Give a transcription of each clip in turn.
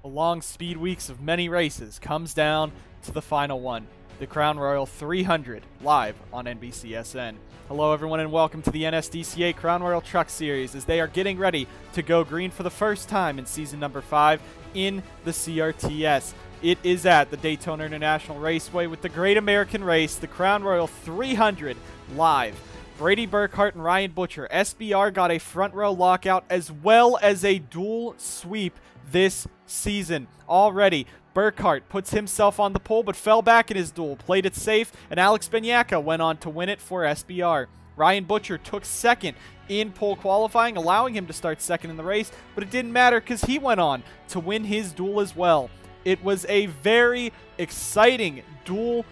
a long speed weeks of many races comes down to the final one, the Crown Royal 300, live on NBCSN. Hello everyone and welcome to the NSDCA Crown Royal Truck Series as they are getting ready to go green for the first time in season number 5 in the CRTS. It is at the Daytona International Raceway with the Great American Race, the Crown Royal 300, live. Brady Burkhart and Ryan Butcher, SBR got a front row lockout as well as a dual sweep this season. Already, Burkhart puts himself on the pole but fell back in his duel, played it safe, and Alex Benyaka went on to win it for SBR. Ryan Butcher took second in pole qualifying, allowing him to start second in the race, but it didn't matter because he went on to win his duel as well. It was a very exciting duel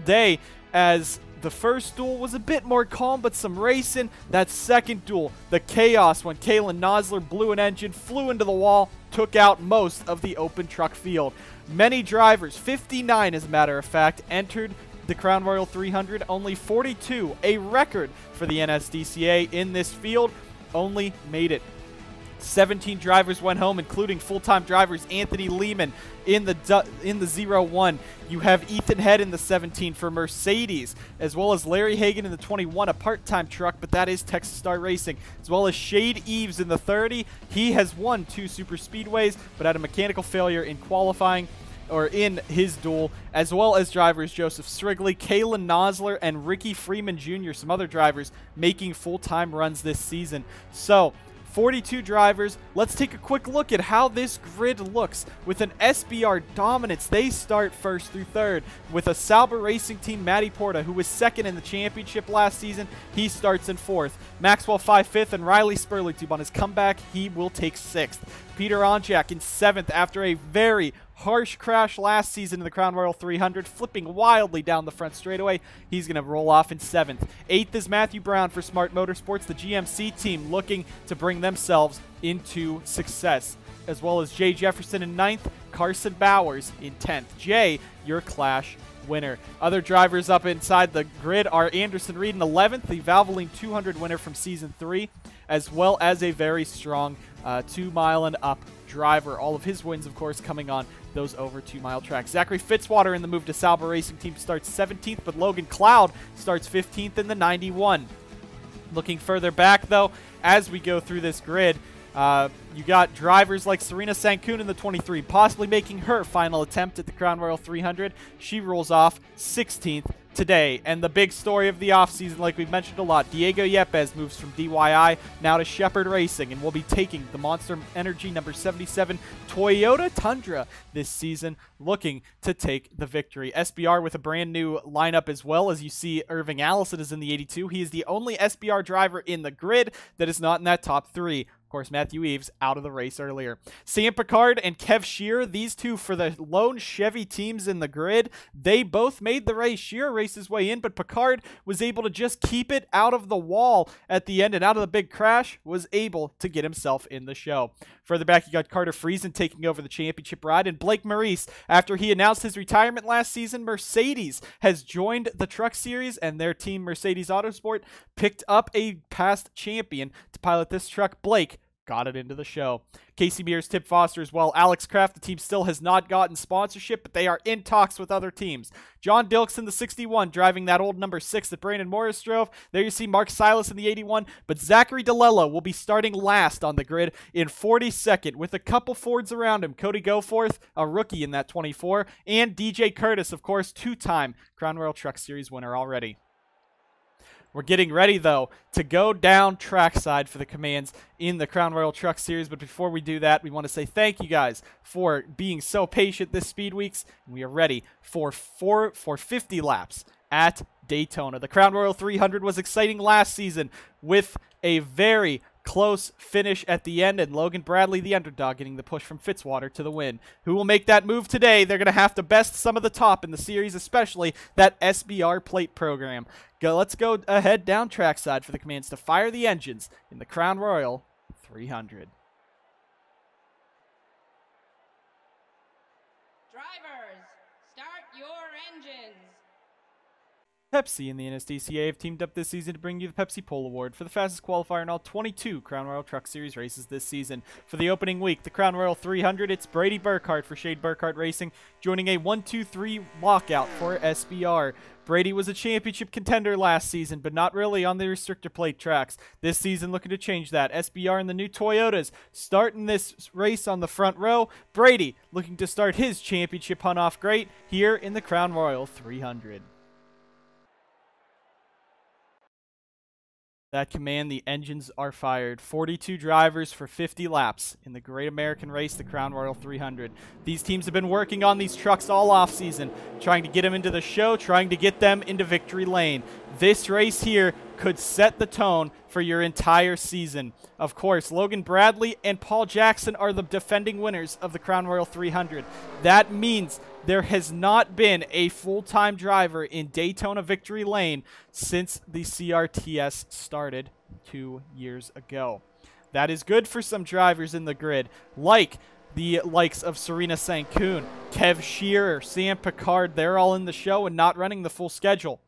day as the first duel was a bit more calm, but some racing. That second duel, the chaos when Kalen Nosler blew an engine, flew into the wall, took out most of the open truck field. Many drivers, 59 as a matter of fact, entered the Crown Royal 300. Only 42, a record for the NSDCA in this field, only made it. 17 drivers went home, including full-time drivers Anthony Lehman in the 0-1. You have Ethan Head in the 17 for Mercedes, as well as Larry Hagan in the 21, a part-time truck, but that is Texas Star Racing, as well as Shade Eves in the 30. He has won 2 super speedways, but had a mechanical failure in qualifying, or in his duel, as well as drivers Joseph Strigley, Kalen Nosler, and Ricky Freeman Jr., some other drivers making full-time runs this season. So 42 drivers. Let's take a quick look at how this grid looks. With an SBR dominance, they start first through third. With a Sauber Racing Team, Matty Porta, who was second in the championship last season, he starts in fourth. Maxwell 5th, and Riley Spurlingtube on his comeback, he will take 6th. Peter Onjak in 7th after a very harsh crash last season in the Crown Royal 300, flipping wildly down the front straightaway. He's going to roll off in 7th. 8th is Matthew Brown for Smart Motorsports, the GMC team looking to bring themselves into success, as well as Jay Jefferson in 9th, Carson Bowers in 10th. Jay, your Clash winner. Other drivers up inside the grid are Anderson Reed in 11th, the Valvoline 200 winner from Season 3, as well as a very strong 2 mile and up driver. All of his wins, of course, coming on those over 2 mile tracks. Zachary Fitzwater in the move to Sauber Racing Team starts 17th, but Logan Cloud starts 15th in the 91. Looking further back, though, as we go through this grid, you got drivers like Serena Sankoon in the 23, possibly making her final attempt at the Crown Royal 300. She rolls off 16th today. And the big story of the offseason, like we've mentioned a lot, Diego Yepes moves from DYI now to Shepherd Racing and will be taking the Monster Energy number 77 Toyota Tundra this season, looking to take the victory. SBR with a brand new lineup as well. As you see, Irving Allison is in the 82. He is the only SBR driver in the grid that is not in that top 3. Of course, Matthew Eves out of the race earlier. Sam Picard and Kev Shearer, these two for the lone Chevy teams in the grid, they both made the race. Shearer raced his way in, but Picard was able to just keep it out of the wall at the end and out of the big crash, was able to get himself in the show. Further back, you got Carter Friesen taking over the championship ride, and Blake Maurice, after he announced his retirement last season, Mercedes has joined the Truck Series, and their team, Mercedes Autosport, picked up a past champion to pilot this truck. Blake got it into the show. Casey Mears, Tip Foster as well. Alex Kraft, the team still has not gotten sponsorship, but they are in talks with other teams. John Dilkson, the 61, driving that old number 6 that Brandon Morris drove. There you see Mark Silas in the 81, but Zachary DeLello will be starting last on the grid in 42nd with a couple Fords around him. Cody Goforth, a rookie in that 24, and DJ Curtis, of course, 2-time Crown Royal Truck Series winner already. We're getting ready, though, to go down trackside for the commands in the Crown Royal Truck Series. But before we do that, we want to say thank you guys for being so patient this Speed Weeks. We are ready for 50 laps at Daytona. The Crown Royal 300 was exciting last season with a very close finish at the end, and Logan Bradley, the underdog, getting the push from Fitzwater to the win. Who will make that move today? They're going to have to best some of the top in the series, especially that SBR plate program. Let's go ahead down trackside for the commands to fire the engines in the Crown Royal 300. Drivers, start your engines. Pepsi and the NSDCA have teamed up this season to bring you the Pepsi Pole Award for the fastest qualifier in all 22 Crown Royal Truck Series races this season. For the opening week, the Crown Royal 300, it's Brady Burkhart for Shade Burkhart Racing, joining a 1-2-3 lockout for SBR. Brady was a championship contender last season, but not really on the restrictor plate tracks. This season looking to change that. SBR and the new Toyotas starting this race on the front row. Brady looking to start his championship hunt off great here in the Crown Royal 300. That command, the engines are fired. 42 drivers for 50 laps in the Great American Race, the Crown Royal 300. These teams have been working on these trucks all off-season, trying to get them into the show, trying to get them into victory lane. This race here could set the tone for your entire season. Of course, Logan Bradley and Paul Jackson are the defending winners of the Crown Royal 300. That means there has not been a full-time driver in Daytona Victory Lane since the CRTS started 2 years ago. That is good for some drivers in the grid, like the likes of Serena Sankoon, Kev Shearer, Sam Picard. They're all in the show and not running the full schedule.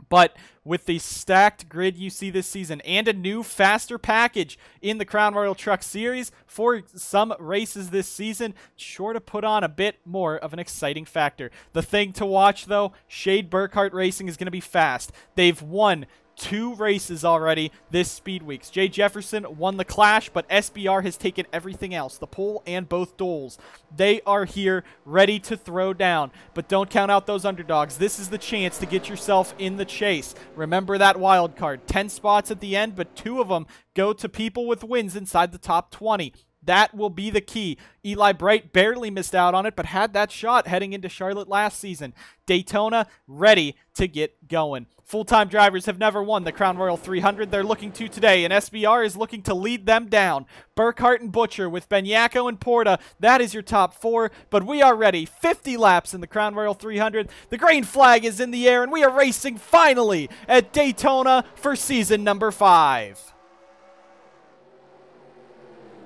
But with the stacked grid you see this season and a new faster package in the Crown Royal Truck Series for some races this season, sure to put on a bit more of an exciting factor. The thing to watch though, Shade Burkhart Racing is going to be fast. They've won 2 races already this speed weeks. Jay Jefferson won the Clash, but SBR has taken everything else, the pole and both duels. They are here ready to throw down, but don't count out those underdogs. This is the chance to get yourself in the chase. Remember that wild card, 10 spots at the end, but 2 of them go to people with wins inside the top 20. That will be the key. Eli Bright barely missed out on it, but had that shot heading into Charlotte last season. Daytona ready to get going. Full-time drivers have never won the Crown Royal 300. They're looking to today, and SBR is looking to lead them down. Burkhart and Butcher with Benyako and Porta. That is your top 4, but we are ready. 50 laps in the Crown Royal 300. The green flag is in the air, and we are racing finally at Daytona for season number 5.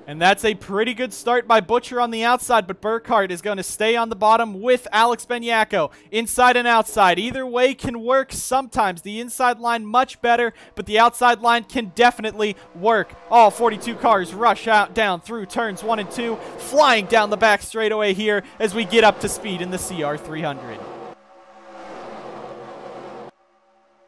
And that's a pretty good start by Butcher on the outside, but Burkhart is going to stay on the bottom with Alex Benyako. Inside and outside. Either way can work sometimes. The inside line much better, but the outside line can definitely work. All 42 cars rush out down through turns 1 and 2, flying down the back straightaway here as we get up to speed in the CR300.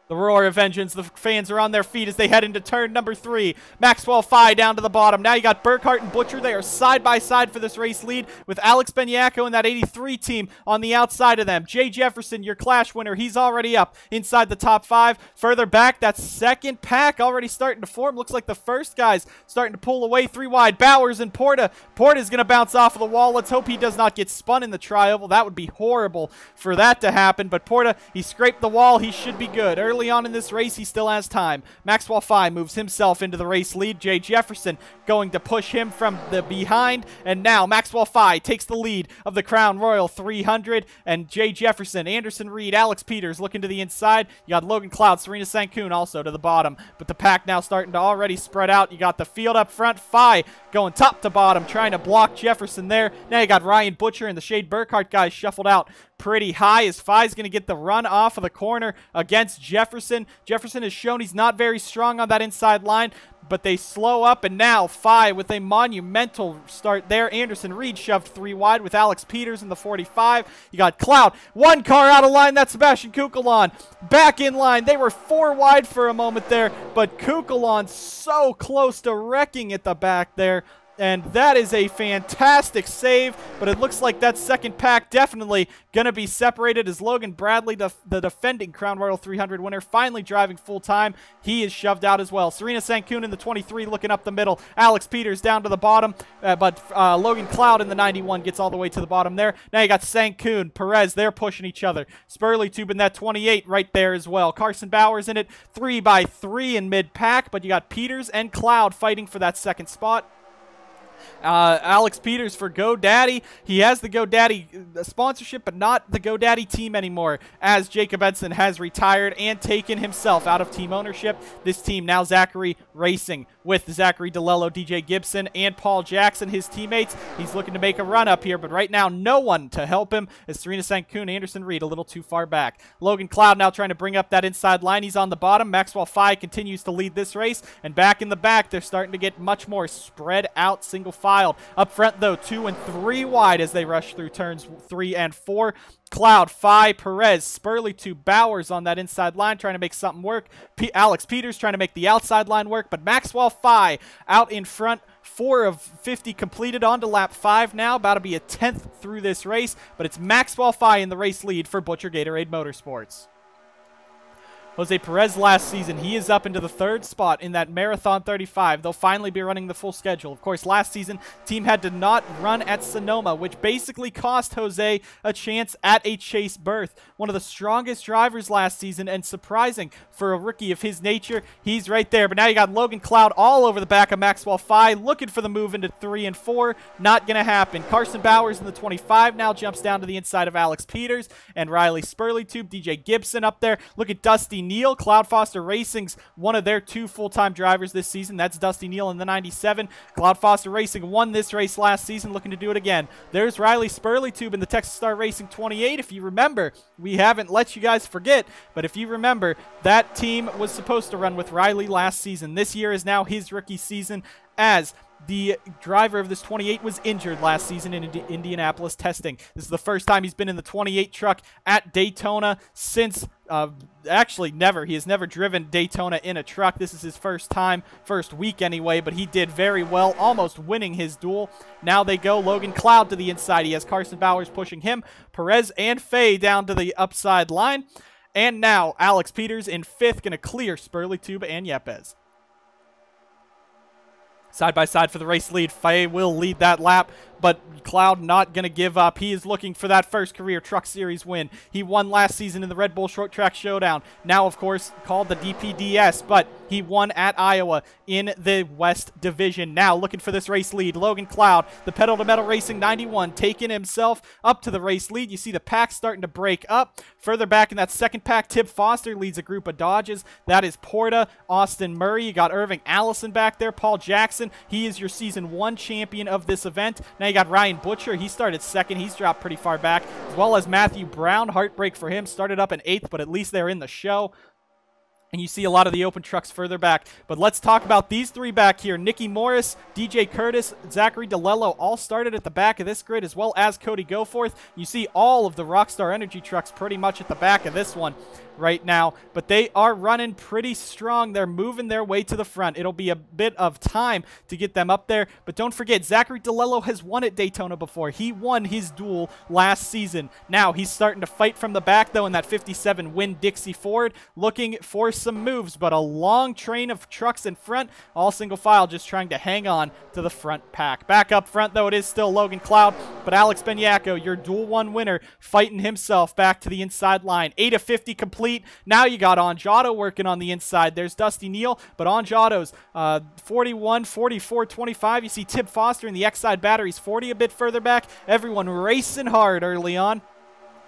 The roar of vengeance, the fans are on their feet as they head into turn number 3. Maxwell Fye down to the bottom. Now you got Burkhart and Butcher. They are side by side for this race lead with Alex Benyako and that 83 team on the outside of them. Jay Jefferson, your Clash winner, he's already up inside the top 5. Further back, that second pack already starting to form. Looks like the first guy's starting to pull away 3 wide. Bowers and Porta. Porta's going to bounce off of the wall. Let's hope he does not get spun in the tri-oval. That would be horrible for that to happen. But Porta, he scraped the wall. He should be good. Early on in this race, he still has time. Maxwell Fye moves himself into the race lead. Jay Jefferson going to push him from the behind, and now Maxwell Fye takes the lead of the Crown Royal 300, and Jay Jefferson, Anderson Reed, Alex Peters looking to the inside. You got Logan Cloud, Serena Sankoon also to the bottom, but the pack now starting to already spread out. You got the field up front. Fye going top to bottom, trying to block Jefferson there. Now you got Ryan Butcher and the Shade Burkhart guys shuffled out pretty high as Fye's going to get the run off of the corner against Jefferson. Jefferson has shown he's not very strong on that inside line, but they slow up, and now Fye with a monumental start there. Anderson Reed shoved 3 wide with Alex Peters in the 45. You got Cloud. 1 car out of line. That's Sebastian Kukulon. Back in line. They were 4 wide for a moment there, but Kukulon so close to wrecking at the back there. And that is a fantastic save, but it looks like that second pack definitely going to be separated as Logan Bradley, the defending Crown Royal 300 winner, finally driving full-time. He is shoved out as well. Serena Sankoon in the 23 looking up the middle. Alex Peters down to the bottom, but Logan Cloud in the 91 gets all the way to the bottom there. Now you got Sankoon, Perez, they're pushing each other. Spurley Tube in that 28 right there as well. Carson Bowers in it, 3 by 3 in mid-pack, but you got Peters and Cloud fighting for that second spot. Alex Peters for GoDaddy. He has the GoDaddy sponsorship, but not the GoDaddy team anymore, as Jacob Edson has retired and taken himself out of team ownership. This team now Zachary Racing with Zachary DeLello, DJ Gibson, and Paul Jackson, his teammates. He's looking to make a run up here, but right now no one to help him as Serena Sankoon, Anderson Reed a little too far back. Logan Cloud now trying to bring up that inside line. He's on the bottom. Maxwell Fye continues to lead this race, and back in the back, they're starting to get much more spread out single file. Up front, though, 2 and 3 wide as they rush through turns 3 and 4. Cloud, Fye, Perez, Spurley to Bowers on that inside line trying to make something work. Alex Peters trying to make the outside line work, but Maxwell Fye out in front. 4 of 50 completed on to lap 5 now, about to be a 10th through this race, but it's Maxwell Fye in the race lead for Butcher Gatorade Motorsports. Jose Perez last season, he is up into the 3rd spot in that Marathon 35. They'll finally be running the full schedule. Of course, last season, team had to not run at Sonoma, which basically cost Jose a chance at a chase berth. One of the strongest drivers last season, and surprising for a rookie of his nature. He's right there, but now you got Logan Cloud all over the back of Maxwell Fye, looking for the move into 3 and 4. Not going to happen. Carson Bowers in the 25 now jumps down to the inside of Alex Peters and Riley Spurleytube. DJ Gibson up there. Look at Dusty Neal. Cloud Foster Racing's one of their 2 full-time drivers this season. That's Dusty Neal in the 97. Cloud Foster Racing won this race last season, looking to do it again. There's Riley Spurleytube in the Texas Star Racing 28. If you remember, we haven't let you guys forget, but if you remember, that team was supposed to run with Riley last season. This year is now his rookie season, as the driver of this 28 was injured last season in Indianapolis testing. This is the first time he's been in the 28 truck at Daytona since, actually never. He has never driven Daytona in a truck. This is his first time, first week anyway, but he did very well, almost winning his duel. Now they go Logan Cloud to the inside. He has Carson Bowers pushing him, Perez and Fay down to the upside line. And now Alex Peters in 5th, going to clear Spurleytube and Yepes. Side by side for the race lead. Fay will lead that lap, but Cloud not going to give up. He is looking for that first career Truck Series win. He won last season in the Red Bull Short Track Showdown, now of course called the DPDS, but he won at Iowa in the West Division. Now looking for this race lead. Logan Cloud, the Pedal to Metal Racing 91, taking himself up to the race lead. You see the pack starting to break up. Further back in that second pack, Tip Foster leads a group of Dodges. That is Porta, Austin Murray. You got Irving Allison back there. Paul Jackson, he is your Season 1 champion of this event. Now you got Ryan Butcher. He started 2nd. He's dropped pretty far back. As well as Matthew Brown. Heartbreak for him. Started up in 8th, but at least they're in the show. And you see a lot of the open trucks further back. But let's talk about these 3 back here. Nicky Morris, DJ Curtis, Zachary DeLello all started at the back of this grid, as well as Cody Goforth. You see all of the Rockstar Energy trucks pretty much at the back of this one right now, but they are running pretty strong. They're moving their way to the front. It'll be a bit of time to get them up there, but don't forget, Zachary DeLello has won at Daytona before. He won his duel last season. Now he's starting to fight from the back, though, in that 57 Winn-Dixie Ford, looking for some moves, but a long train of trucks in front, all single file, just trying to hang on to the front pack. Back up front, though, it is still Logan Cloud, but Alex Benyako, your duel 1 winner, fighting himself back to the inside line. 8 of 50 complete. Now you got Anjado working on the inside. There's Dusty Neal, but Anjado's 41, 44, 25. You see Tip Foster in the X-Side batteries, 40 a bit further back. Everyone racing hard early on,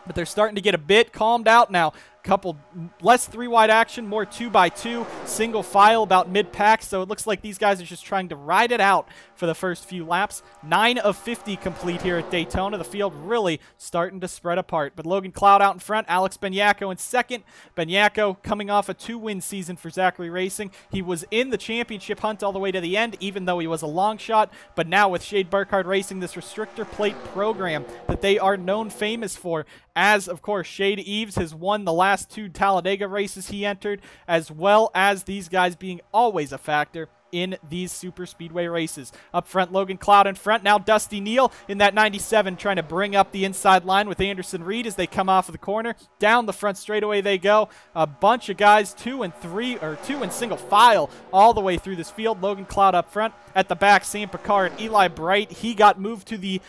but they're starting to get a bit calmed out now. Couple less 3-wide action, more 2x2, single file about mid-pack, so it looks like these guys are just trying to ride it out for the first few laps. 9 of 50 complete here at Daytona. The field really starting to spread apart, but Logan Cloud out in front, Alex Benyako in 2nd. Benyako coming off a 2-win season for Zachary Racing. He was in the championship hunt all the way to the end, even though he was a long shot, but now with Shade Burkhardt Racing, this restrictor plate program that they are known famous for, as of course Shade Eves has won the last 2 Talladega races he entered, as well as these guys being always a factor in these super speedway races. Up front, Logan Cloud in front. Now Dusty Neal in that 97 trying to bring up the inside line with Anderson Reed as they come off of the corner. Down the front straightaway they go. A bunch of guys, 2 and 3, or 2 in single file all the way through this field. Logan Cloud up front. At the back, Sam Picard, Eli Bright. He got moved to the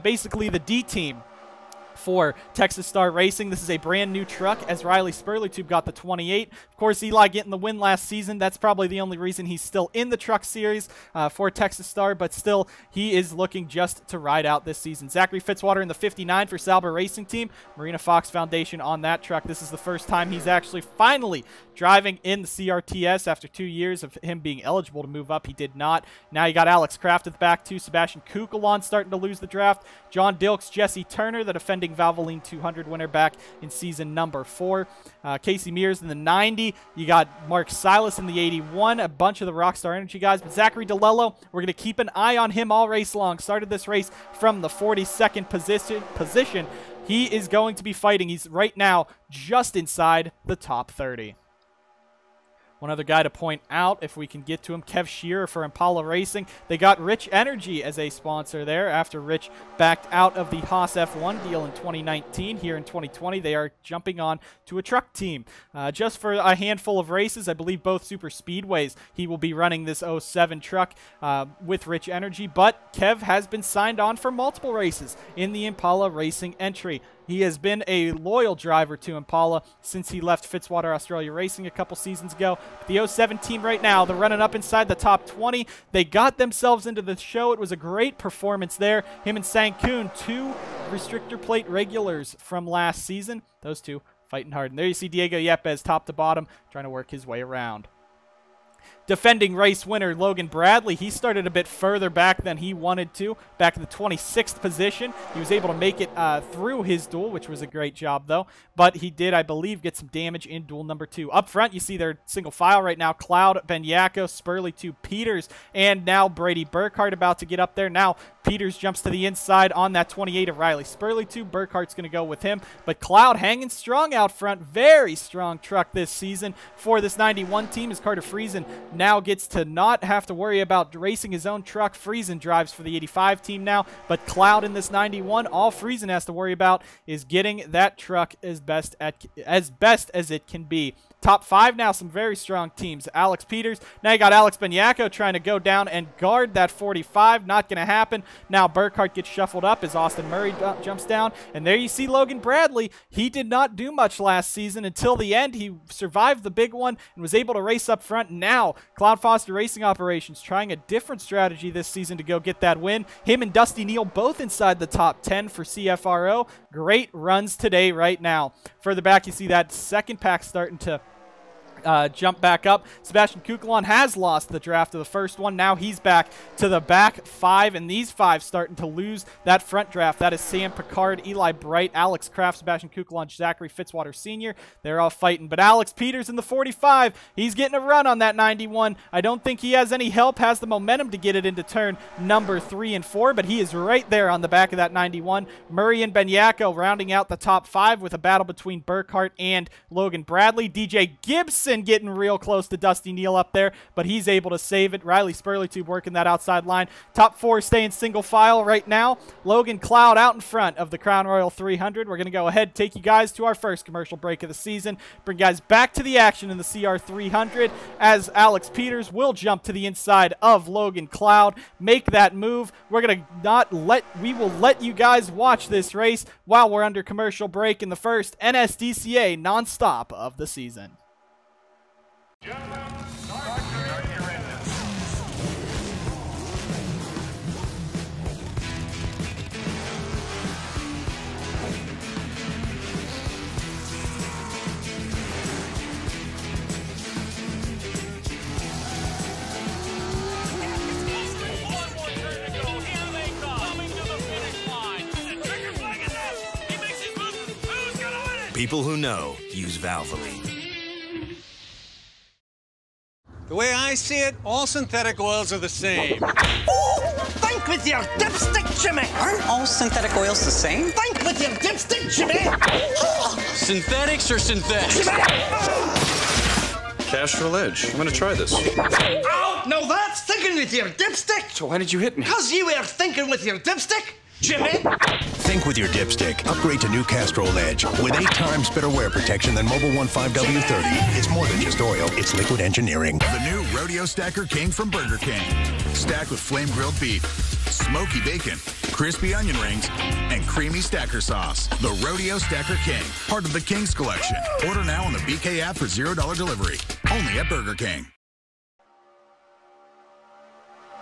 basically the D team for Texas Star Racing. This is a brand new truck, as Riley Spurleytube got the 28. Of course, Eli getting the win last season. That's probably the only reason he's still in the truck series for Texas Star, but still, he is looking just to ride out this season. Zachary Fitzwater in the 59 for Sauber Racing Team. Marina Fox Foundation on that truck. This is the first time he's actually finally driving in the CRTS after 2 years of him being eligible to move up. He did not. Now you got Alex Kraft at the back too. Sebastian Kukulon starting to lose the draft. John Dilks, Jesse Turner, the defending Valvoline 200 winner back in season number 4. Casey Mears in the 90. You got Mark Silas in the 81. A bunch of the Rockstar Energy guys. But Zachary DeLello, we're going to keep an eye on him all race long. Started this race from the 42nd position. He is going to be fighting. He's right now just inside the top 30. One other guy to point out, if we can get to him, Kev Shearer for Impala Racing. They got Rich Energy as a sponsor there after Rich backed out of the Haas F1 deal in 2019. Here in 2020, they are jumping on to a truck team. Just for a handful of races, I believe both super speedways, he will be running this 07 truck with Rich Energy. But Kev has been signed on for multiple races in the Impala Racing entry. He has been a loyal driver to Impala since he left Fitzwater Australia Racing a couple seasons ago. The 07 team right now, they're running up inside the top 20. They got themselves into the show. It was a great performance there. Him and Sankoon, 2 restrictor plate regulars from last season. Those two fighting hard. And there you see Diego Yepes top to bottom trying to work his way around. Defending race winner Logan Bradley, he started a bit further back than he wanted to, back in the 26th position. He was able to make it through his duel, which was a great job though, but he did, I believe, get some damage in duel number 2. Up front, you see their single file right now, Cloud, Benyako, Spurleytube, Peters, and now Brady Burkhardt about to get up there. Now Peters jumps to the inside on that 28 of Riley Spurleytube. Burkhardt's going to go with him, but Cloud hanging strong out front. Very strong truck this season for this 91 team as Carter Friesen now gets to not have to worry about racing his own truck. Friesen drives for the 85 team now, but Cloud in this 91, all Friesen has to worry about is getting that truck as best as it can be. Top 5 now, some very strong teams. Alex Peters. Now you got Alex Benyako trying to go down and guard that 45. Not going to happen. Now Burkhardt gets shuffled up as Austin Murray jumps down. And there you see Logan Bradley. He did not do much last season until the end. He survived the big one and was able to race up front. Now Cloud Foster Racing Operations trying a different strategy this season to go get that win. Him and Dusty Neal both inside the top 10 for CFRO. Great runs today right now. Further back, you see that second pack starting to jump back up. Sebastian Kukulon has lost the draft of the first one. Now he's back to the back 5, and these 5 starting to lose that front draft. That is Sam Picard, Eli Bright, Alex Kraft, Sebastian Kukulon, Zachary Fitzwater Sr. They're all fighting, but Alex Peters in the 45, he's getting a run on that 91. I don't think he has any help, has the momentum to get it into turn number 3 and 4, but he is right there on the back of that 91. Murray and Benyako rounding out the top 5 with a battle between Burkhardt and Logan Bradley. DJ Gibson getting real close to Dusty Neal up there, but he's able to save it. Riley Spurleytube working that outside line. Top 4 staying single file right now. Logan Cloud out in front of the Crown Royal 300. We're going to go ahead and take you guys to our first commercial break of the season. Bring guys back to the action in the CR 300 as Alex Peters will jump to the inside of Logan Cloud. Make that move. We will let you guys watch this race while we're under commercial break in the first NSDCA nonstop of the season. People who know use Valvoline. The way I see it, all synthetic oils are the same. Oh, think with your dipstick, Jimmy. Aren't all synthetic oils the same? Think with your dipstick, Jimmy. Synthetics or synthetics? Jimmy. Castrol Edge. I'm gonna try this. Oh, no, that's thinking with your dipstick. So why did you hit me? Because you were thinking with your dipstick, Jimmy. Think with your dipstick. Upgrade to new Castrol Edge with 8 times better wear protection than Mobil 15W30. It's more than just oil, it's liquid engineering. The new Rodeo Stacker King from Burger King. Stacked with flame grilled beef, smoky bacon, crispy onion rings, and creamy stacker sauce. The Rodeo Stacker King, part of the King's Collection. Order now on the BK app for $0 delivery. Only at Burger King.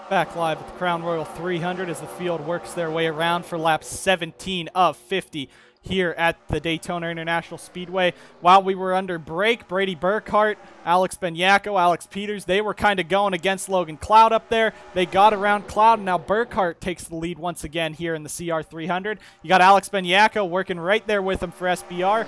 Back live at the Crown Royal 300 as the field works their way around for lap 17 of 50 here at the Daytona International Speedway. While we were under break, Brady Burkhart, Alex Benyako, Alex Peters, they were kind of going against Logan Cloud up there. They got around Cloud, and now Burkhart takes the lead once again here in the CR300. You got Alex Benyako working right there with him for SBR.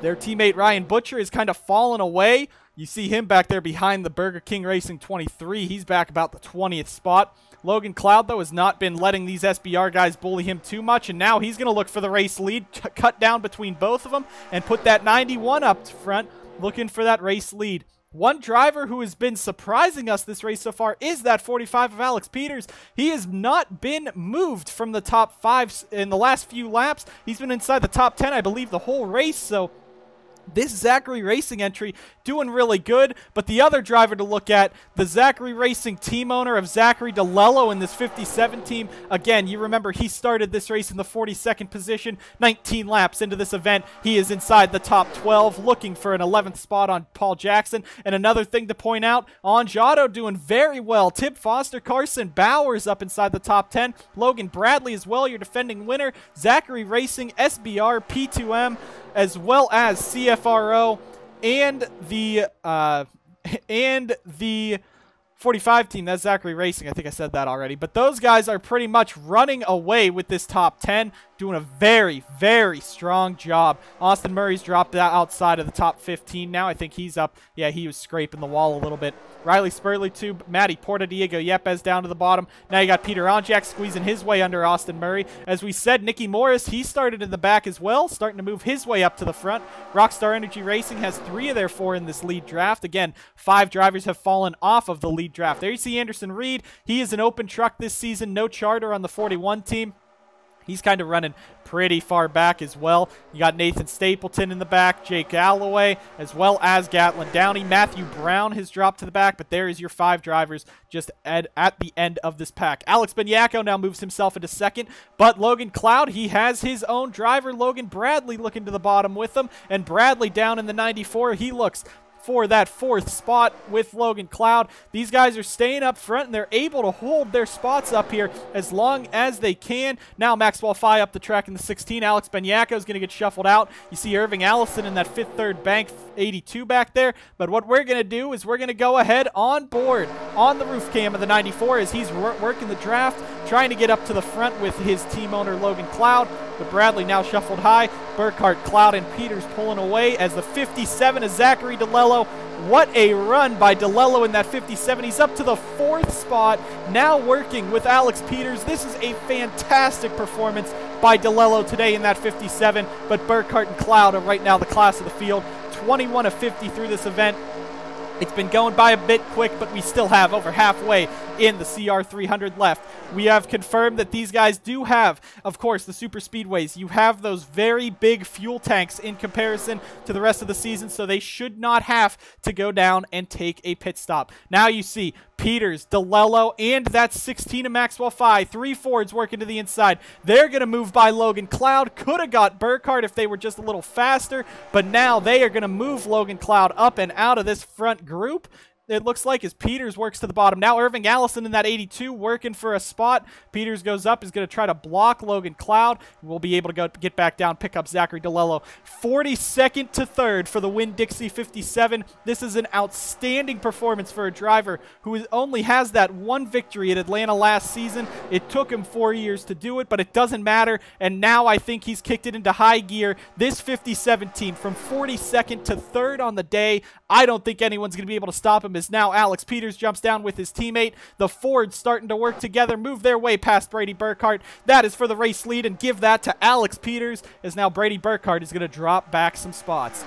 Their teammate Ryan Butcher is kind of fallen away. You see him back there behind the Burger King Racing 23. He's back about the 20th spot. Logan Cloud, though, has not been letting these SBR guys bully him too much, and now he's going to look for the race lead, cut down between both of them, and put that 91 up front, looking for that race lead. One driver who has been surprising us this race so far is that 45 of Alex Peters. He has not been moved from the top 5 in the last few laps. He's been inside the top 10, I believe, the whole race, so this Zachary Racing entry doing really good, but the other driver to look at, the Zachary Racing team owner of Zachary DeLello in this 57 team. Again, you remember he started this race in the 42nd position, 19 laps into this event. He is inside the top 12, looking for an 11th spot on Paul Jackson. And another thing to point out, Anjado doing very well. Tib Foster, Carson Bowers up inside the top 10. Logan Bradley as well, your defending winner. Zachary Racing, SBR, P2M, as well as CFRO and the 45 team. That's Zachary Racing. I think I said that already. But those guys are pretty much running away with this top 10, doing a very, very strong job. Austin Murray's dropped outside of the top 15 now. I think he's up. Yeah, he was scraping the wall a little bit. Riley Spurley too. Matty Porta Diego Yepes down to the bottom. Now you got Peter Onjak squeezing his way under Austin Murray. As we said, Nicky Morris, he started in the back as well, starting to move his way up to the front. Rockstar Energy Racing has 3 of their 4 in this lead draft. Again, 5 drivers have fallen off of the lead draft. There you see Anderson Reed. He is an open truck this season, no charter on the 41 team. He's kind of running pretty far back as well. You got Nathan Stapleton in the back, Jake Galloway, as well as Gatlin Downey. Matthew Brown has dropped to the back, but there is your 5 drivers just at the end of this pack. Alex Benyako now moves himself into second, but Logan Cloud, he has his own driver, Logan Bradley, looking to the bottom with him, and Bradley down in the 94. He looks for that 4th spot with Logan Cloud. These guys are staying up front, and they're able to hold their spots up here as long as they can. Now Maxwell Fye up the track in the 16. Alex Benyako is going to get shuffled out. You see Irving Allison in that 5th, 3rd bank, 82 back there. But what we're going to do is we're going to go ahead on board on the roof cam of the 94 as he's working the draft, trying to get up to the front with his team owner Logan Cloud. But Bradley now shuffled high. Burkhart, Cloud, and Peters pulling away as the 57 is Zachary DeLello. What a run by DeLello in that 57. He's up to the 4th spot, now working with Alex Peters. This is a fantastic performance by DeLello today in that 57, but Burkhart and Cloud are right now the class of the field. 21 of 50 through this event. It's been going by a bit quick, but we still have over halfway in the CR300 left. We have confirmed that these guys do have, of course, the super speedways. You have those very big fuel tanks in comparison to the rest of the season, so they should not have to go down and take a pit stop. Now you see Peters, DeLello, and that 16 of Maxwell Fye. 3 Fords working to the inside. They're going to move by Logan Cloud. Could have got Burkhart if they were just a little faster, but now they are going to move Logan Cloud up and out of this front group. It looks like as Peters works to the bottom. Now Irving Allison in that 82 working for a spot. Peters goes up, is going to try to block Logan Cloud. We'll be able to get back down, pick up Zachary DeLello. 42nd to 3rd for the Winn-Dixie 57. This is an outstanding performance for a driver who only has that 1 victory at Atlanta last season. It took him 4 years to do it, but it doesn't matter. And now I think he's kicked it into high gear. This 57 team from 42nd to 3rd on the day. I don't think anyone's going to be able to stop him as now Alex Peters jumps down with his teammate. The Fords starting to work together, move their way past Brady Burkhart. That is for the race lead, and give that to Alex Peters as now Brady Burkhart is going to drop back some spots.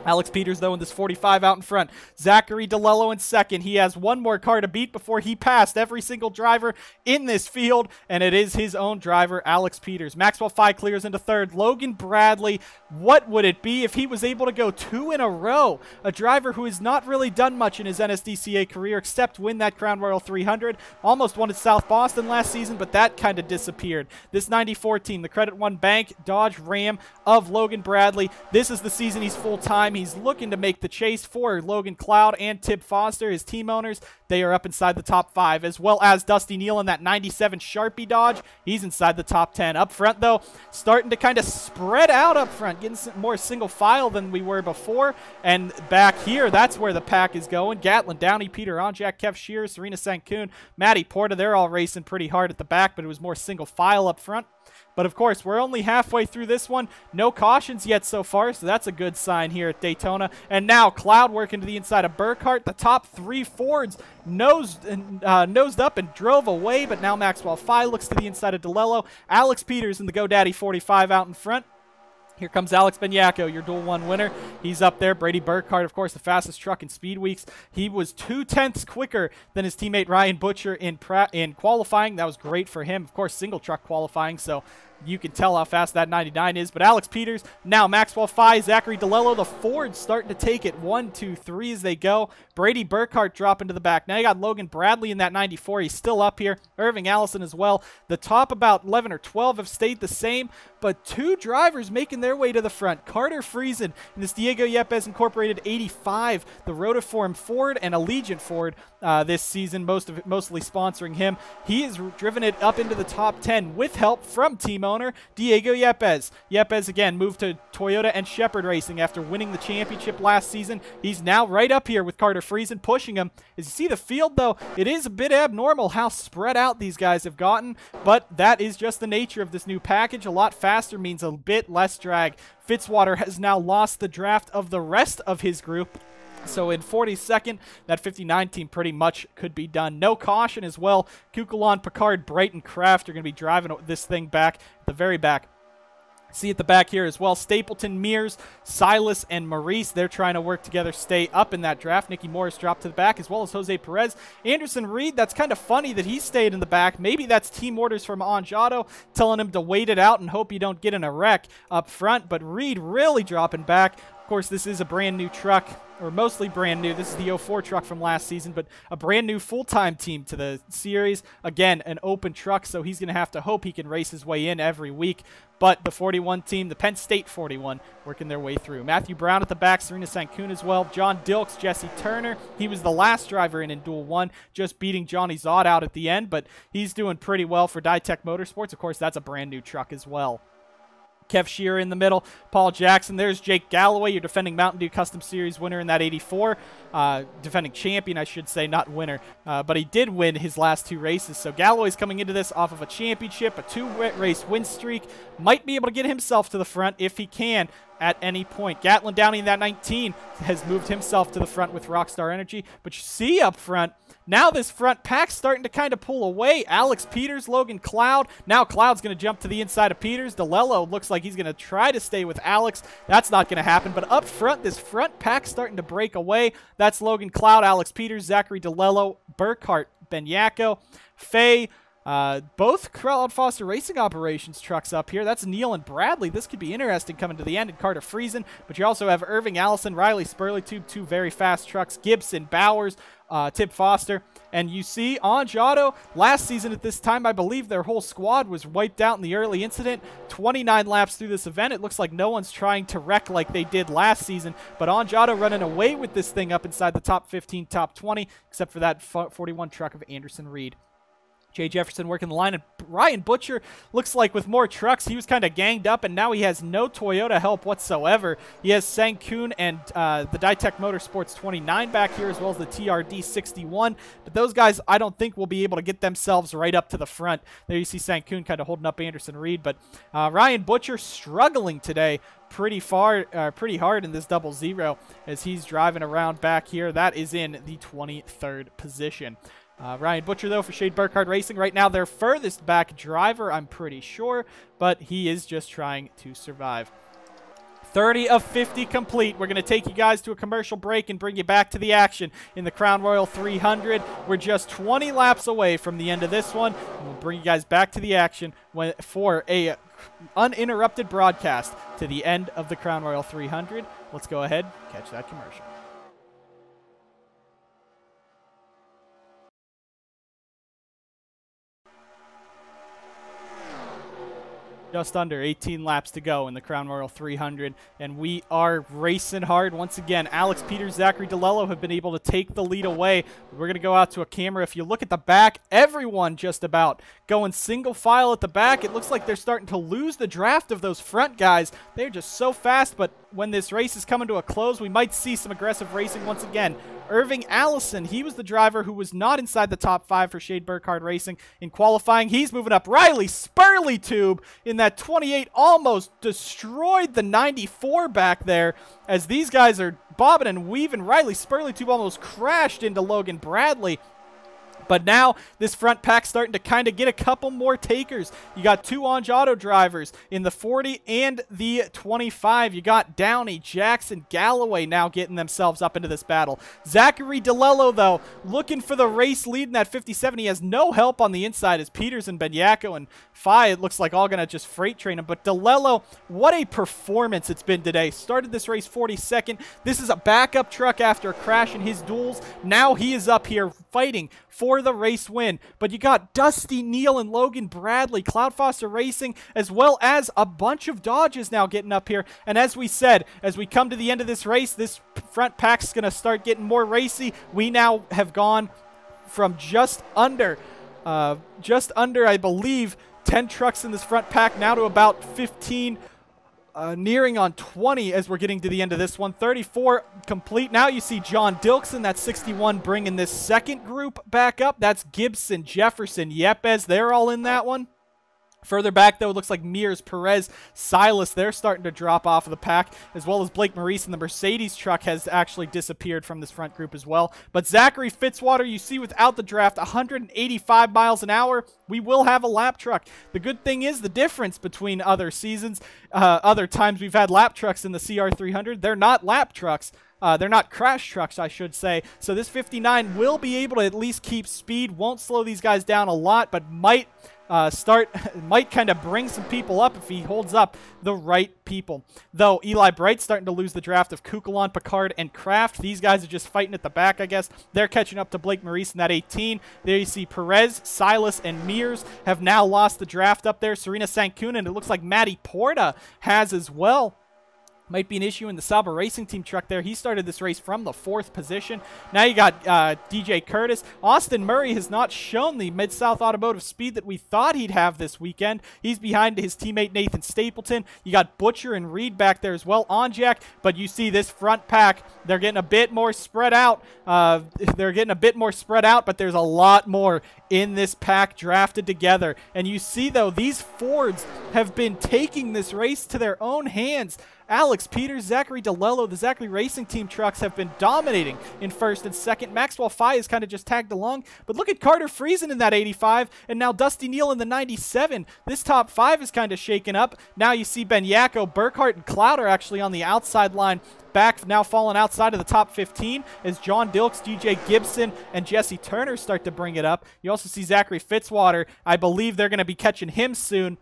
Alex Peters, though, in this 45 out in front. Zachary DeLello in second. He has one more car to beat before he passed every single driver in this field, and it is his own driver, Alex Peters. Maxwell Fye clears into third. Logan Bradley, what would it be if he was able to go 2 in a row? A driver who has not really done much in his NSDCA career except win that Crown Royal 300. Almost won at South Boston last season, but that kind of disappeared. This 94 team, the Credit One Bank Dodge Ram of Logan Bradley. This is the season he's full-time. He's looking to make the chase for Logan Cloud and Tib Foster, his team owners. They are up inside the top 5, as well as Dusty Neal in that 97 Sharpie Dodge. He's inside the top 10. Up front, though, starting to kind of spread out up front, getting some more single file than we were before. And back here, that's where the pack is going. Gatlin, Downey, Peter Onjak, Kev Shearer, Serena Sankoon, Matty Porta, they're all racing pretty hard at the back, but it was more single file up front. But, of course, we're only halfway through this one. No cautions yet so far, so that's a good sign here at Daytona. And now Cloud working to the inside of Burkhart. The top 3 Fords nosed up and drove away, but now Maxwell Fye looks to the inside of DeLello. Alex Peters in the GoDaddy 45 out in front. Here comes Alex Benyako, your Duel 1 winner. He's up there. Brady Burkhart, of course, the fastest truck in Speed Weeks. He was 2/10 quicker than his teammate Ryan Butcher in qualifying. That was great for him. Of course, single truck qualifying, so you can tell how fast that 99 is. But Alex Peters, now Maxwell Fye, Zachary DeLello, the Ford's starting to take it 1, 2, 3 as they go. Brady Burkhart dropping to the back. Now you got Logan Bradley in that 94. He's still up here. Irving Allison as well. The top about 11 or 12 have stayed the same, but 2 drivers making their way to the front. Carter Friesen in this Diego Yepes Incorporated 85, the Rotiform Ford and Allegiant Ford this season, mostly sponsoring him. He has driven it up into the top 10 with help from team owner Diego Yepes. Yepes again moved to Toyota and Shepherd Racing after winning the championship last season. He's now right up here with Carter Friesen pushing him. As you see the field, though, it is a bit abnormal how spread out these guys have gotten, but that is just the nature of this new package. A lot faster means a bit less drag. Fitzwater has now lost the draft of the rest of his group. So in 42nd, that 59 team pretty much could be done. No caution as well. Kukulon, Picard, Brighton, Kraft are going to be driving this thing back at the very back. See at the back here as well, Stapleton, Mears, Silas, and Maurice. They're trying to work together, stay up in that draft. Nicky Morris dropped to the back, as well as Jose Perez. Anderson Reed, that's kind of funny that he stayed in the back. Maybe that's team orders from Anjado telling him to wait it out and hope you don't get in a wreck up front. But Reed really dropping back. Of course, this is a brand new truck, or mostly brand new. This is the 04 truck from last season, but a brand new full-time team to the series. Again, an open truck, so he's going to have to hope he can race his way in every week. But the 41 team, the Penn State 41, working their way through. Matthew Brown at the back, Serena Sankoon as well. John Dilks, Jesse Turner. He was the last driver in Duel 1, just beating Johnny Zott out at the end, but he's doing pretty well for Ditech Motorsports. Of course, that's a brand new truck as well. Kev Shearer in the middle, Paul Jackson. There's Jake Galloway, your defending Mountain Dew Custom Series winner in that 84. Defending champion, I should say, not winner. But he did win his last 2 races. So Galloway's coming into this off of a championship, a 2-race win streak. Might be able to get himself to the front if he can at any point. Gatlin Downey in that 19 has moved himself to the front with Rockstar Energy. But you see up front, now this front pack's starting to kind of pull away. Alex Peters, Logan Cloud. Now Cloud's going to jump to the inside of Peters. DeLello looks like he's going to try to stay with Alex. That's not going to happen. But up front, this front pack's starting to break away. That's Logan Cloud, Alex Peters, Zachary DeLello, Burkhart, Benyako, Faye. Both Cloud Foster Racing Operations trucks up here. That's Neal and Bradley. This could be interesting coming to the end, and Carter Friesen. But you also have Irving Allison, Riley Spurley, two very fast trucks, Gibson, Bowers, Tib Foster. And you see Anjado, last season at this time, I believe their whole squad was wiped out in the early incident. 29 laps through this event. It looks like no one's trying to wreck like they did last season. But Anjado running away with this thing up inside the top 15, top 20, except for that 41 truck of Anderson Reed. Jay Jefferson working the line, and Ryan Butcher looks like with more trucks, he was kind of ganged up, and now he has no Toyota help whatsoever. He has Sankoon and the Ditech Motorsports 29 back here, as well as the TRD 61, but those guys I don't think will be able to get themselves right up to the front. There you see Sankoon kind of holding up Anderson Reed, but Ryan Butcher struggling today pretty hard in this 00 as he's driving around back here. That is in the 23rd position. Ryan Butcher, though, for Shade Burkhart Racing, right now their furthest back driver, I'm pretty sure, but he is just trying to survive. 30 of 50 complete. We're going to take you guys to a commercial break and bring you back to the action in the Crown Royal 300. We're just 20 laps away from the end of this one. And we'll bring you guys back to the action for a uninterrupted broadcast to the end of the Crown Royal 300. Let's go ahead, catch that commercial. Just under 18 laps to go in the Crown Royal 300, and we are racing hard once again. Alex Peters, Zachary DeLello have been able to take the lead away. We're going to go out to a camera. If you look at the back, everyone just about going single file at the back. It looks like they're starting to lose the draft of those front guys. They're just so fast, but when this race is coming to a close, we might see some aggressive racing once again. Irving Allison, he was the driver who was not inside the top 5 for Shade Burkhardt Racing in qualifying. He's moving up. Riley Spurley-Tube in that 28 almost destroyed the 94 back there as these guys are bobbing and weaving. Riley Spurley-Tube almost crashed into Logan Bradley. But now this front pack's starting to kind of get a couple more takers. You got 2 Onge Auto drivers in the 40 and the 25. You got Downey, Jackson, Galloway now getting themselves up into this battle. Zachary DeLello, though, looking for the race lead in that 57. He has no help on the inside as Peters and Benyako and Fye, it looks like, all going to just freight train him. But DeLello, what a performance it's been today. Started this race 42nd. This is a backup truck after a crash in his duels. Now he is up here fighting for the race win. But you got Dusty Neal and Logan Bradley, Cloud Foster Racing, as well as a bunch of Dodges now getting up here. And as we said, as we come to the end of this race, this front pack's going to start getting more racy. We now have gone from just under, I believe, 10 trucks in this front pack now to about 15, nearing on 20 as we're getting to the end of this one. 34 complete. Now you see John Dilkson, that's 61, bringing this second group back up. That's Gibson, Jefferson, Yepes. They're all in that one. Further back, though, it looks like Mears, Perez, Silas, they're starting to drop off of the pack, as well as Blake Maurice, and the Mercedes truck has actually disappeared from this front group as well. But Zachary Fitzwater, you see without the draft, 185 miles an hour. We will have a lap truck. The good thing is the difference between other seasons, other times we've had lap trucks in the CR300, they're not lap trucks. They're not crash trucks, I should say. So this 59 will be able to at least keep speed, won't slow these guys down a lot, but might kind of bring some people up if he holds up the right people. Though Eli Bright's starting to lose the draft of Kukulon, Picard, and Kraft. These guys are just fighting at the back, I guess. They're catching up to Blake Maurice in that 18. There you see Perez, Silas, and Mears have now lost the draft up there. Serena Sankun, and it looks like Matty Porta has as well. Might be an issue in the Sauber Racing Team truck there. He started this race from the 4th position. Now you got DJ Curtis. Austin Murray has not shown the Mid-South automotive speed that we thought he'd have this weekend. He's behind his teammate Nathan Stapleton. You got Butcher and Reed back there as well on Jack. But you see this front pack, they're getting a bit more spread out. But there's a lot more in this pack drafted together. And you see, though, these Fords have been taking this race to their own hands. Alex Peters, Zachary DeLello, the Zachary Racing Team trucks have been dominating in 1st and 2nd. Maxwell Fye is kind of just tagged along. But look at Carter Friesen in that 85, and now Dusty Neal in the 97. This top 5 is kind of shaken up. Now you see Benyako, Burkhardt, and Cloud are actually on the outside line. Back now falling outside of the top 15 as John Dilks, DJ Gibson, and Jesse Turner start to bring it up. You also see Zachary Fitzwater. I believe they're going to be catching him soon.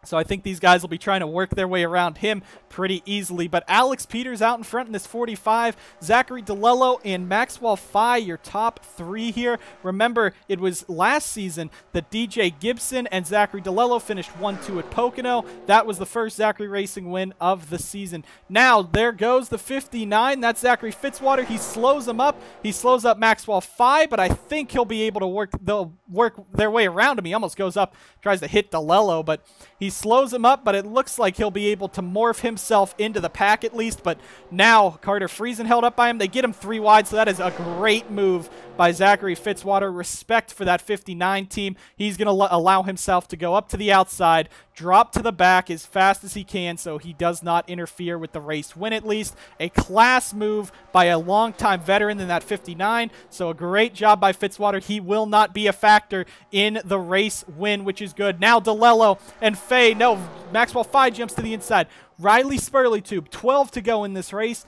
So I think these guys will be trying to work their way around him pretty easily. But Alex Peters out in front in this 45. Zachary DeLello and Maxwell Fye, your top 3 here. Remember, it was last season that DJ Gibson and Zachary DeLello finished 1-2 at Pocono. That was the first Zachary Racing win of the season. Now, there goes the 59. That's Zachary Fitzwater. He slows him up. He slows up Maxwell Fye, but I think he'll be able to they'll work their way around him. He almost goes up, tries to hit DeLello, but he slows him up, but it looks like he'll be able to morph himself into the pack at least. But now Carter Friesen held up by him. They get him 3 wide, so that is a great move by Zachary Fitzwater. Respect for that 59 team. He's going to allow himself to go up to the outside, drop to the back as fast as he can so he does not interfere with the race win at least. A class move by a longtime veteran in that 59. So a great job by Fitzwater. He will not be a factor in the race win, which is good. Now DeLello and Maxwell Fye jumps to the inside. Riley Spurleytube, 12 to go in this race.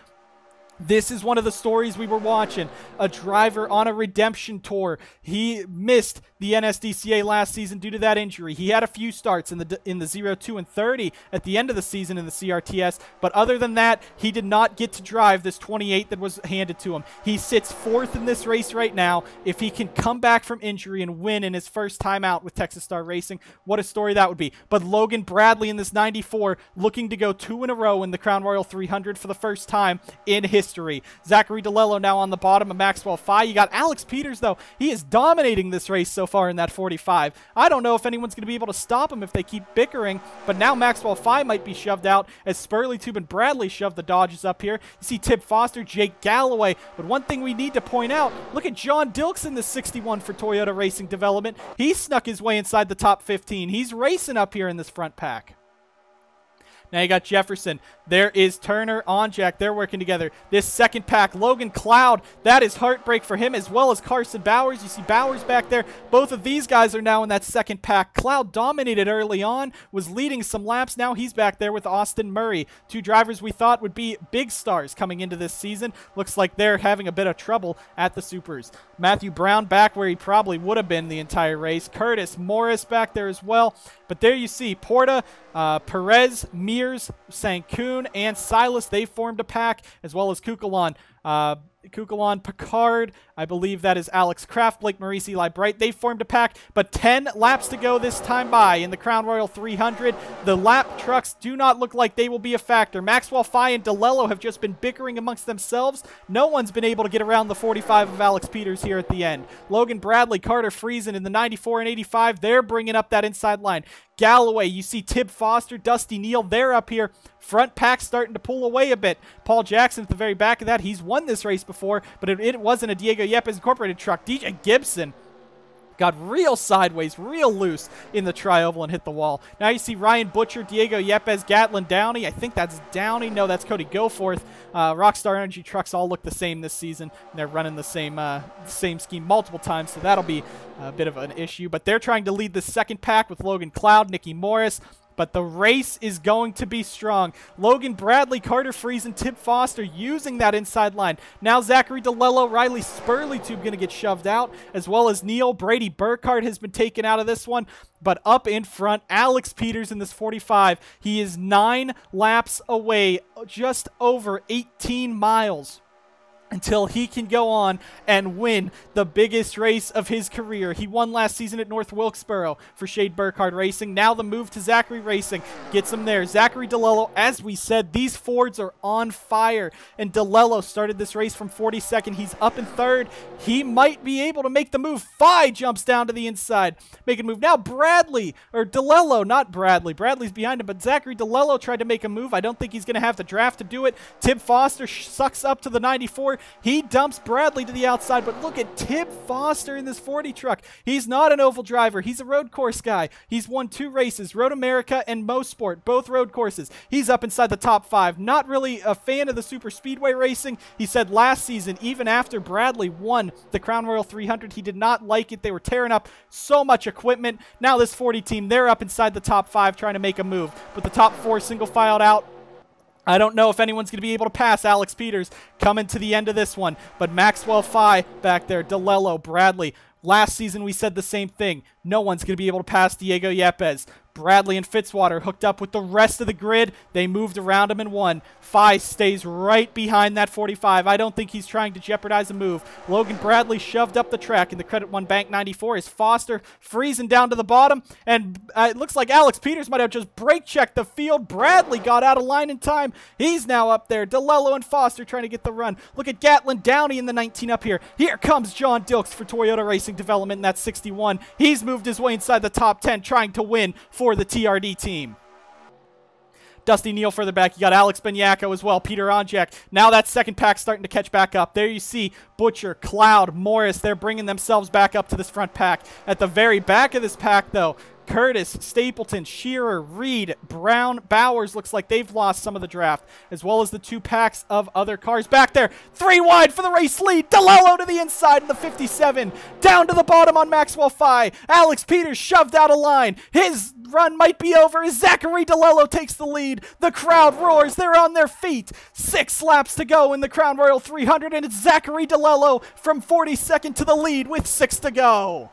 This is one of the stories we were watching. A driver on a redemption tour. He missed the NSDCA last season due to that injury. He had a few starts in the 0, 2, and 30 at the end of the season in the CRTS, but other than that, he did not get to drive this 28 that was handed to him. He sits 4th in this race right now. If he can come back from injury and win in his first time out with Texas Star Racing, what a story that would be. But Logan Bradley in this 94 looking to go 2 in a row in the Crown Royal 300 for the first time in history. Zachary DeLello now on the bottom of Maxwell Fye. You got Alex Peters, though. He is dominating this race so far in that 45. I don't know if anyone's going to be able to stop him if they keep bickering, but now Maxwell Fye might be shoved out as Spurleytube and Bradley shove the Dodges up here. You see Tib Foster, Jake Galloway, but one thing we need to point out, look at John Dilks in the 61 for Toyota Racing Development. He snuck his way inside the top 15. He's racing up here in this front pack. Now you got Jefferson. There is Turner on Jack. They're working together. This second pack, Logan Cloud, that is heartbreak for him, as well as Carson Bowers. You see Bowers back there. Both of these guys are now in that second pack. Cloud dominated early on, was leading some laps. Now he's back there with Austin Murray. 2 drivers we thought would be big stars coming into this season. Looks like they're having a bit of trouble at the Supers. Matthew Brown back where he probably would have been the entire race. Curtis Morris back there as well. But there you see Porta, Perez, Mears, Sankoon, and Silas. They formed a pack, as well as Kukulon. Kukulon, Picard, I believe that is Alex Kraft, Blake Maurice, Eli Bright. They formed a pack, but 10 laps to go this time by in the Crown Royal 300. The lap trucks do not look like they will be a factor. Maxwell Fye and DeLello have just been bickering amongst themselves. No one's been able to get around the 45 of Alex Peters here at the end. Logan Bradley, Carter Friesen in the 94 and 85, they're bringing up that inside line. Galloway, you see Tib Foster, Dusty Neal, they're up here. Front pack starting to pull away a bit. Paul Jackson at the very back of that. He's won this race before, but it wasn't a Diego Yepes Incorporated truck. DJ Gibson got real sideways, real loose in the tri-oval and hit the wall. Now you see Ryan Butcher, Diego Yepes, Gatlin Downey. I think that's Downey. No, that's Cody Goforth. Rockstar Energy trucks all look the same this season. And they're running the same scheme multiple times, so that'll be a bit of an issue. But they're trying to lead the second pack with Logan Cloud, Nicky Morris. But the race is going to be strong. Logan Bradley, Carter Friesen, Tib Foster using that inside line. Now Zachary DeLello, Riley Spurleytube going to get shoved out, as well as Neil. Brady Burkhardt has been taken out of this one. But up in front, Alex Peters in this 45. He is 9 laps away, just over 18 miles. Until he can go on and win the biggest race of his career. He won last season at North Wilkesboro for Shade Burkhardt Racing. Now the move to Zachary Racing gets him there. Zachary DeLello, as we said, these Fords are on fire. And DeLello started this race from 42nd. He's up in 3rd. He might be able to make the move. Fye jumps down to the inside. Making a move. Now Bradley, or DeLello, not Bradley. Bradley's behind him, but Zachary DeLello tried to make a move. I don't think he's going to have the draft to do it. Tib Foster sucks up to the 94. He dumps Bradley to the outside, but look at Tib Foster in this 40 truck. He's not an oval driver. He's a road course guy. He's won 2 races, Road America and Mosport, both road courses. He's up inside the top 5. Not really a fan of the super speedway racing. He said last season, even after Bradley won the Crown Royal 300, he did not like it. They were tearing up so much equipment. Now this 40 team, they're up inside the top 5 trying to make a move. But the top 4 single filed out. I don't know if anyone's going to be able to pass Alex Peters coming to the end of this one. But Maxwell Fye back there, DeLello, Bradley. Last season we said the same thing. No one's going to be able to pass Diego Yepes. Bradley and Fitzwater hooked up with the rest of the grid. They moved around him and won. Fye stays right behind that 45. I don't think he's trying to jeopardize a move. Logan Bradley shoved up the track in the Credit One Bank 94. Is Foster freezing down to the bottom. And it looks like Alex Peters might have just brake checked the field. Bradley got out of line in time. He's now up there. DeLello and Foster trying to get the run. Look at Gatlin Downey in the 19 up here. Here comes John Dilks for Toyota Racing Development in that 61. He's moved his way inside the top 10 trying to win for the TRD team. Dusty Neal further back. You got Alex Benyako as well. Peter Onjak. Now that second pack starting to catch back up. There you see Butcher, Cloud, Morris. They're bringing themselves back up to this front pack. At the very back of this pack, though, Curtis, Stapleton, Shearer, Reed, Brown, Bowers. Looks like they've lost some of the draft, as well as the 2 packs of other cars back there. 3 wide for the race lead. DeLello to the inside in the 57. Down to the bottom on Maxwell Fye. Alex Peters shoved out of line. His run might be over as Zachary DeLello takes the lead. The crowd roars. They're on their feet. 6 laps to go in the Crown Royal 300, and it's Zachary DeLello from 42nd to the lead with 6 to go.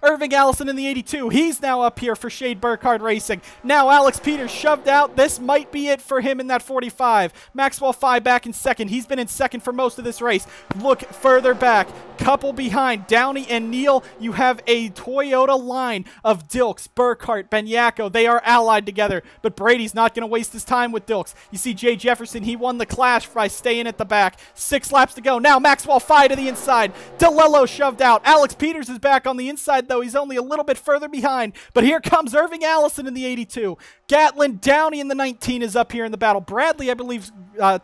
Irving Allison in the 82. He's now up here for Shade Burkhardt Racing. Now Alex Peters shoved out. This might be it for him in that 45. Maxwell Fye back in second. He's been in second for most of this race. Look further back. Couple behind. Downey and Neal. You have a Toyota line of Dilks, Burkhardt, Benyako. They are allied together. But Brady's not going to waste his time with Dilks. You see Jay Jefferson. He won the clash by staying at the back. 6 laps to go. Now Maxwell Fye to the inside. DeLello shoved out. Alex Peters is back on the inside, though. He's only a little bit further behind. But here comes Irving Allison in the 82. Gatlin Downey in the 19 is up here in the battle. Bradley, I believe,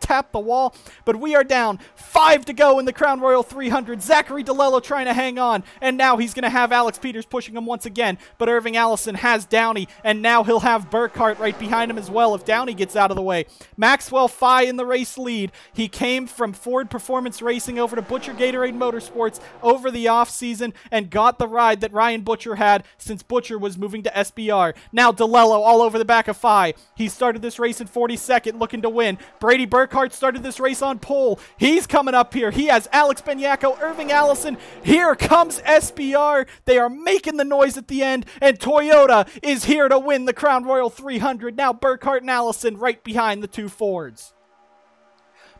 tapped the wall. But we are down. 5 to go in the Crown Royal 300. Zachary DeLello trying to hang on. And now he's going to have Alex Peters pushing him once again. But Irving Allison has Downey. And now he'll have Burkhardt right behind him as well if Downey gets out of the way. Maxwell Fye in the race lead. He came from Ford Performance Racing over to Butcher Gatorade Motorsports over the offseason and got the ride that Ryan Butcher had since Butcher was moving to SBR. Now DeLello all over the back of Fye. He started this race in 42nd looking to win. Brady Burkhardt started this race on pole. He's coming up here. He has Alex Benyako, Irving Allison. Here comes SBR. They are making the noise at the end, and Toyota is here to win the Crown Royal 300. Now Burkhardt and Allison right behind the 2 Fords.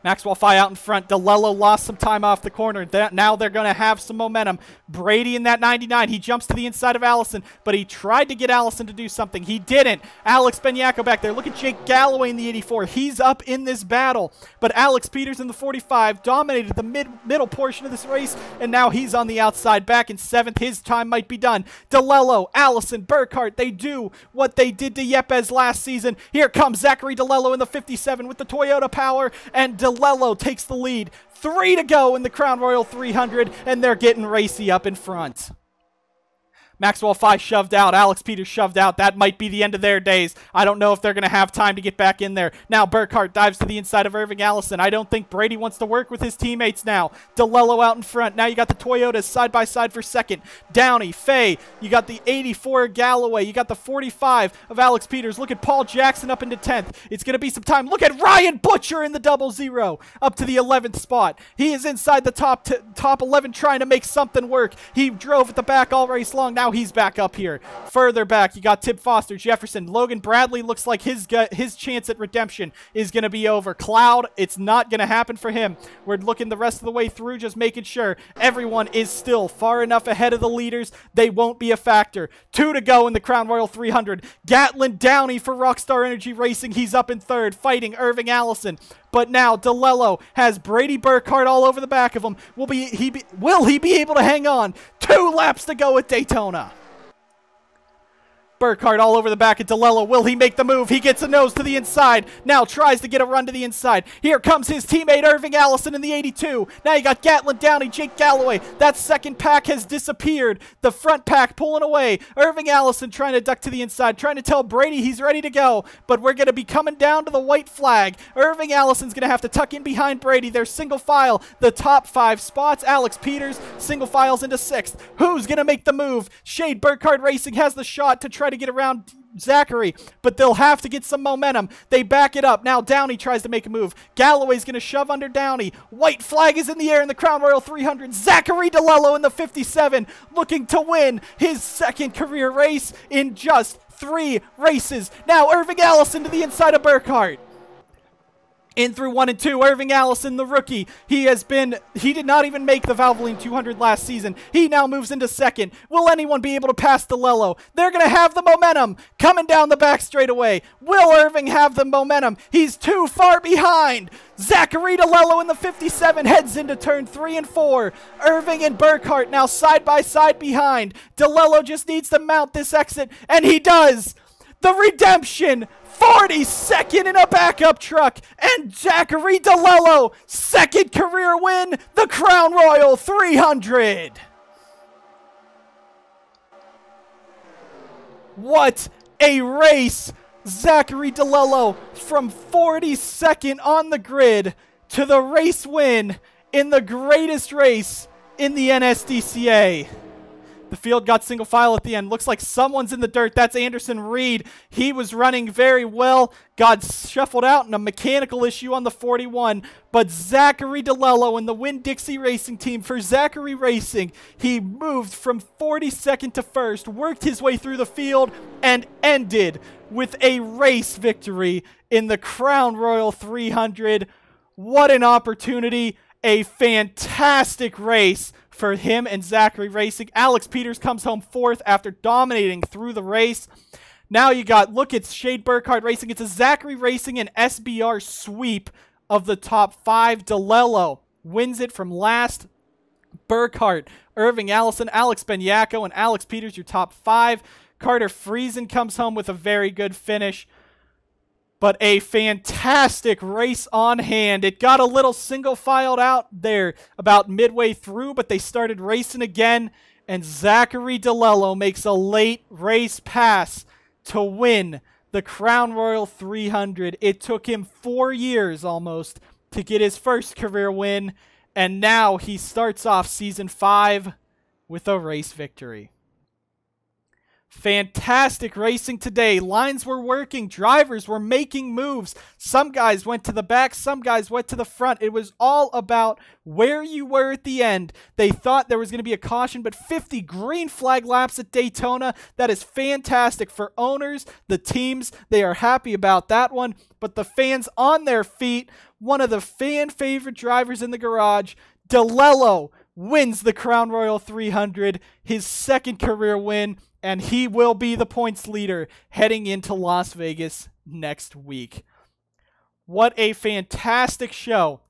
Maxwell Fye out in front. DeLello lost some time off the corner. Now they're going to have some momentum. Brady in that 99. He jumps to the inside of Allison, but he tried to get Allison to do something. He didn't. Alex Benyako back there. Look at Jake Galloway in the 84. He's up in this battle. But Alex Peters in the 45 dominated the middle portion of this race, and now he's on the outside back in 7th. His time might be done. DeLello, Allison, Burkhardt, they do what they did to Yepes last season. Here comes Zachary DeLello in the 57 with the Toyota power, and DeLello takes the lead. 3 to go in the Crown Royal 300, and they're getting racy up in front. Maxwell Fye shoved out. Alex Peters shoved out. That might be the end of their days. I don't know if they're going to have time to get back in there. Now Burkhardt dives to the inside of Irving Allison. I don't think Brady wants to work with his teammates now. DeLello out in front. Now you got the Toyotas side by side for second. Downey, Fay. You got the 84 Galloway. You got the 45 of Alex Peters. Look at Paul Jackson up into 10th. It's going to be some time. Look at Ryan Butcher in the 00 up to the 11th spot. He is inside the top 11 trying to make something work. He drove at the back all race long. Now he's back up here. Further back, you got Tip Foster, Jefferson. Logan Bradley looks like his chance at redemption is going to be over. Cloud, it's not going to happen for him. We're looking the rest of the way through, just making sure everyone is still far enough ahead of the leaders. They won't be a factor. 2 to go in the Crown Royal 300. Gatlin Downey for Rockstar Energy Racing. He's up in 3rd, fighting Irving Allison. But now DeLello has Brady Burkhardt all over the back of him. Will he be able to hang on? 2 laps to go at Daytona. Burkhardt all over the back of DeLello. Will he make the move? He gets a nose to the inside. Now tries to get a run to the inside. Here comes his teammate Irving Allison in the 82. Now you got Gatlin Downey, Jake Galloway. That second pack has disappeared. The front pack pulling away. Irving Allison trying to duck to the inside, trying to tell Brady he's ready to go. But we're going to be coming down to the white flag. Irving Allison's going to have to tuck in behind Brady. They're single file the top 5 spots. Alex Peters single files into 6th. Who's going to make the move? Shade Burkhardt Racing has the shot to try to get around Zachary, but they'll have to get some momentum. They back it up. Now Downey tries to make a move. Galloway's going to shove under Downey. White flag is in the air in the Crown Royal 300. Zachary DeLello in the 57 looking to win his 2nd career race in just 3 races. Now Irving Allison to the inside of Burkhardt. In through 1 and 2, Irving Allison, the rookie. He did not even make the Valvoline 200 last season. He now moves into 2nd. Will anyone be able to pass DeLello? They're going to have the momentum coming down the back straightaway. Will Irving have the momentum? He's too far behind. Zachary DeLello in the 57 heads into turn 3 and 4. Irving and Burkhardt now side by side behind. DeLello just needs to mount this exit, and he does. The redemption. 42nd in a backup truck, and Zachary DeLello, 2nd career win, the Crown Royal 300. What a race. Zachary DeLello from 42nd on the grid to the race win in the greatest race in the NSDCA. The field got single file at the end. Looks like someone's in the dirt. That's Anderson Reed. He was running very well. Got shuffled out in a mechanical issue on the 41. But Zachary DeLello and the Winn-Dixie Racing team, for Zachary Racing, he moved from 42nd to 1st, worked his way through the field, and ended with a race victory in the Crown Royal 300. What an opportunity. A fantastic race for him and Zachary Racing. Alex Peters comes home 4th after dominating through the race. Now you got, look at Shade Burkhardt Racing. It's a Zachary Racing and SBR sweep of the top 5. DeLello wins it from last. Burkhardt, Irving Allison, Alex Benyako, and Alex Peters, your top 5. Carter Friesen comes home with a very good finish. But a fantastic race on hand. It got a little single-filed out there about midway through, but they started racing again, and Zachary DeLello makes a late race pass to win the Crown Royal 300. It took him 4 years almost to get his first career win, and now he starts off Season 5 with a race victory. Fantastic racing today. Lines were working. Drivers were making moves. Some guys went to the back. Some guys went to the front. It was all about where you were at the end. They thought there was going to be a caution, but 50 green flag laps at Daytona. That is fantastic for owners, the teams. They are happy about that one. But the fans on their feet, one of the fan favorite drivers in the garage, DeLello, wins the Crown Royal 300, his second career win. And he will be the points leader heading into Las Vegas next week. What a fantastic show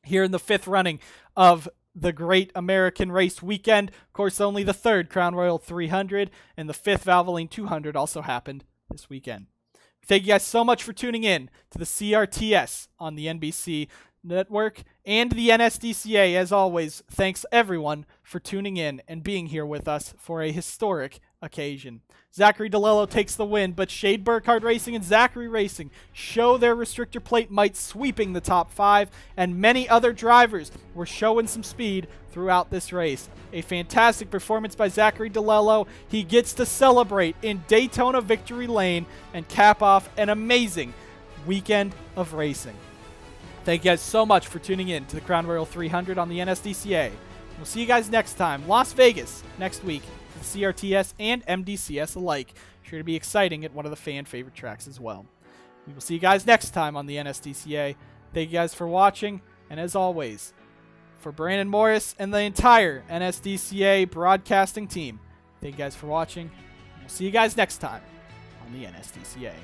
here in the 5th running of the Great American Race Weekend. Of course, only the 3rd Crown Royal 300 and the 5th Valvoline 200 also happened this weekend. Thank you guys so much for tuning in to the CRTS on the NBC Network and the NSDCA. As always, thanks everyone for tuning in and being here with us for a historic occasion. Zachary DeLello takes the win, but Shade Burkhardt Racing and Zachary Racing show their restrictor plate might, sweeping the top 5, and many other drivers were showing some speed throughout this race. A fantastic performance by Zachary DeLello. He gets to celebrate in Daytona Victory Lane and cap off an amazing weekend of racing. Thank you guys so much for tuning in to the Crown Royal 300 on the NSDCA. We'll see you guys next time. Las Vegas next week. CRTS and MDCS alike. Sure to be exciting at one of the fan favorite tracks as well. We will see you guys next time on the NSDCA. Thank you guys for watching, and as always, for Brandon Morris and the entire NSDCA broadcasting team, thank you guys for watching. We'll see you guys next time on the NSDCA.